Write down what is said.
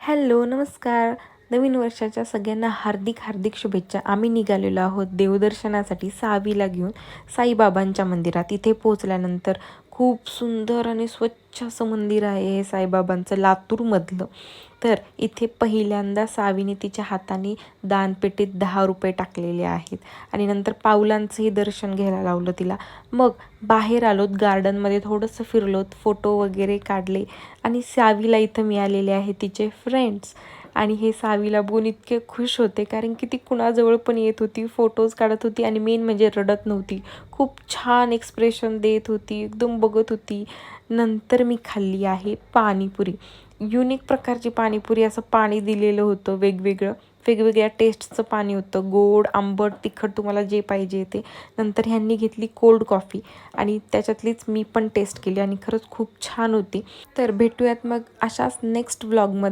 Hello, नमस्कार. नवीन वर्षाच्या सगळ्यांना हार्दिक हार्दिक शुभेच्छा. आम्ही निघालेलो आहोत देवदर्शनासाठी सावीला घेऊन साईबाबांच्या मंदिरात. इथे पोहोचल्यानंतर खूप सुंदर आणि स्वच्छ असं मंदिर आहे हे साईबाबांचं, लातूरमधलं. तर इथे पहिल्यांदा सावीने तिच्या हाताने दानपेटीत 10 रुपये टाकलेले आहेत आणि नंतर पाऊलांचंही दर्शन घ्यायला लावलं तिला. मग बाहेर आलोत, गार्डनमध्ये थोडंसं फिरलोत, फोटो वगैरे काढले आणि सावीला इथं मिळालेले आहे तिचे फ्रेंड्स. आणि हे सावीला बघून इतके खुश होते, कारण की ती कुणाजवळ पण येत होती, फोटोज काढत होती आणि मेन म्हणजे रडत नव्हती. खूप छान एक्सप्रेशन देत होती, एकदम बघत होती. नंतर मी खाल्ली आहे पाणीपुरी. युनिक प्रकारची पाणीपुरी, असं पाणी दिलेलं होतं वेगवेगळं, वेगवेगळ्या टेस्टचं पाणी होतं, गोड, आंबट, तिखट, तुम्हाला जे पाहिजे ते. नंतर ह्यांनी घेतली कोल्ड कॉफी आणि त्याच्यातलीच मी पण टेस्ट केली आणि खरंच खूप छान होती. तर भेटूयात मग अशाच नेक्स्ट व्लॉगमध्ये.